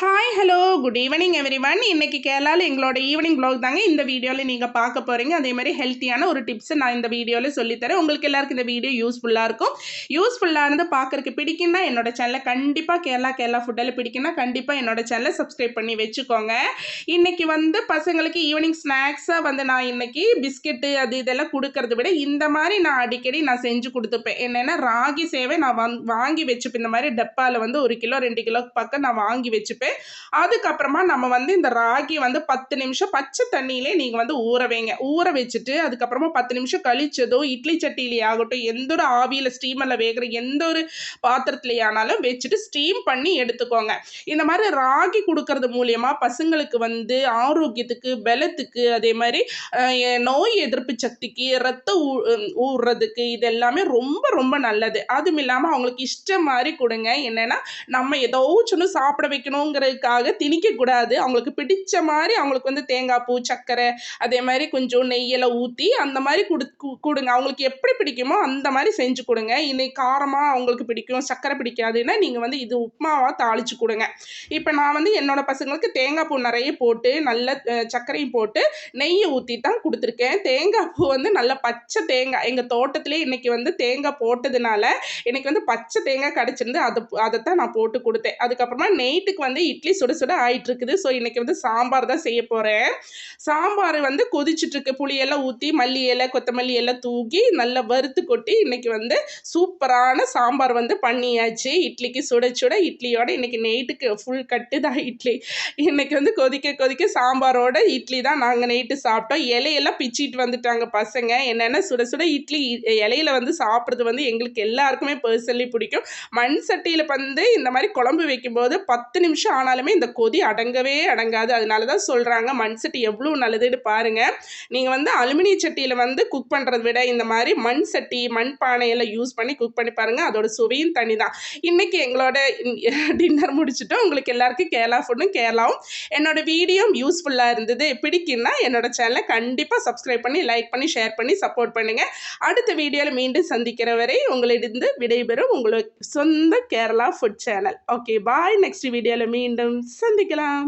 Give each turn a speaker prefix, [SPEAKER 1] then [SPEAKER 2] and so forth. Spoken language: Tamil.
[SPEAKER 1] Hi hello good evening everyone. இன்னைக்கு கேரளாவில் எங்களோட ஈவினிங் வ்ளாக் தாங்க இந்த வீடியோவில் நீங்கள் பார்க்க போகிறீங்க. அதே மாதிரி ஹெல்த்தியான ஒரு டிப்ஸை நான் இந்த வீடியோவில் சொல்லித்தரேன். உங்களுக்கு எல்லாருக்கும் இந்த வீடியோ யூஸ்ஃபுல்லாக இருக்கும். யூஸ்ஃபுல்லாக இருந்து பார்க்குறதுக்கு பிடிக்குன்னா என்னோட சேனலை கண்டிப்பாக கேரளா ஃபுட்டில் பிடிக்குன்னா கண்டிப்பாக என்னோட சேனலை சப்ஸ்கிரைப் பண்ணி வச்சுக்கோங்க. இன்றைக்கி பசங்களுக்கு ஈவினிங் ஸ்நாக்ஸாக நான் இன்றைக்கி பிஸ்கெட்டு அது இதெல்லாம் கொடுக்கறத விட இந்த மாதிரி நான் அடிக்கடி நான் செஞ்சு கொடுத்துப்பேன். என்னென்னா ராகி சேவை நான் வாங்கி வச்சுப்பேன். இந்த மாதிரி டப்பாவில் 1 கிலோ 2 கிலோ பக்கம் நான் வாங்கி வச்சுப்பேன். அதுக்கப்புறமா நம்ம இந்த ராகி 10 நிமிஷம் பச்சை தண்ணியிலே நீங்க ஊற வைங்க. ஊற வச்சுட்டு அதுக்கப்புறமா 10 நிமிஷம் கழிச்சதோ இட்லி சட்டியிலே ஆகட்டும், எந்த ஒரு ஆவியில ஸ்டீமர்ல வேகிற எந்த ஒரு பாத்திரத்திலே ஆனாலும் வச்சுட்டு ஸ்டீம் பண்ணி எடுத்துக்கோங்க. இந்த மாதிரி ராகி கொடுக்கறது மூலியமா பசங்களுக்கு ஆரோக்கியத்துக்கு, பலத்துக்கு, அதே மாதிரி நோய் எதிர்ப்பு சக்திக்கு, ரத்த ஊறுறதுக்கு இது எல்லாமே ரொம்ப ரொம்ப நல்லது. அதுவும் இல்லாமல் அவங்களுக்கு இஷ்டம் மாதிரி கொடுங்க. என்னன்னா நம்ம ஏதோ ஒன்று சாப்பிட வைக்கணுங்கிறதுக்காக திணிக்கக்கூடாது. அவங்களுக்கு பிடிச்ச மாதிரி அவங்களுக்கு தேங்காய் பூ, சர்க்கரை, அதே மாதிரி கொஞ்சம் நெய்யெல்லாம் ஊற்றி அந்த மாதிரி கொடுங்க. அவங்களுக்கு எப்படி பிடிக்குமோ அந்த மாதிரி செஞ்சு கொடுங்க. இன்னைக்கு காரமாக அவங்களுக்கு பிடிக்கும், சர்க்கரை பிடிக்காதுன்னா நீங்கள் இது உப்புமாவாக தாளித்து கொடுங்க. இப்போ நான் என்னோட பசங்களுக்கு தேங்காய் பூ நிறைய போட்டு நல்ல சர்க்கரையும் போட்டு நெய்யை ஊற்றி தான் கொடுத்துருக்கேன். தேங்காய் பூ நல்ல பச்சை தேங்காய் எங்கள் தோட்டத்திலே இன்னைக்கு தேங்காய் போட்டதுனால எனக்கு பச்சை தேங்காய் கிடச்சிருந்து அதைத்தான் நான் போட்டு கொடுத்தேன். அதுக்கப்புறமா நைட்டுக்கு இட்லி சுட சுட ஆயிட்டு இருக்குது. ஸோ இன்னைக்கு சாம்பார் தான் செய்ய போகிறேன். சாம்பார் கொதிச்சுட்டு இருக்கு. புளியெல்லாம் ஊற்றி மல்லி இலை கொத்தமல்லி எல்லாம் தூக்கி நல்லா வறுத்து கொட்டி இன்னைக்கு சூப்பரான சாம்பார் பண்ணியாச்சு. இட்லிக்கு சுட சுட இட்லியோட இன்னைக்கு நைட்டுக்கு ஃபுல் கட்டு தான் இட்லி. இன்னைக்கு கொதிக்க கொதிக்க சாம்பாரோட இட்லி தான் நாங்கள் நைட்டு சாப்பிட்டோம். இலையெல்லாம் பிச்சிட்டு வந்துட்டாங்க பசங்க. என்னென்னா சுட சுட இட்லி இலையில சாப்பிட்றது எங்களுக்கு எல்லாருக்குமே பர்சனலி பிடிக்கும். மண் சட்டியில் இந்த மாதிரி குழம்பு வைக்கும்போது 10 நிமிஷம் ஆனாலுமே இந்த கொதி அடங்கவே அடங்காது. அதனால தான் சொல்கிறாங்க மண் சட்டி எவ்வளோ நல்லதுன்னு பாருங்கள். நீங்கள் அலுமினிய சட்டியில் குக் பண்ணுறத விட இந்த மாதிரி மண் சட்டி மண் பானையெல்லாம் யூஸ் பண்ணி குக் பண்ணி பாருங்கள். அதோட சுவையும் தனி தான். இன்றைக்கி எங்களோட டின்னர் முடிச்சுட்டோம். உங்களுக்கு எல்லாருக்கும் கேரளா ஃபுட்டும் கேரளாவும் என்னோட வீடியோ யூஸ்ஃபுல்லாக இருந்தது பிடிக்குன்னா என்னோட சேனலை கண்டிப்பாக சப்ஸ்கிரைப் பண்ணி லைக் பண்ணி ஷேர் பண்ணி சப்போர்ட் பண்ணுங்கள். அடுத்த வீடியோவில் மீண்டும் சந்திக்கிற வரை உங்களிடம் விடைபெறும் உங்களுக்கு சொந்த Kerala food channel. Okay bye. Next வீடியோவில் மீண்டும் சந்திக்கலாம்.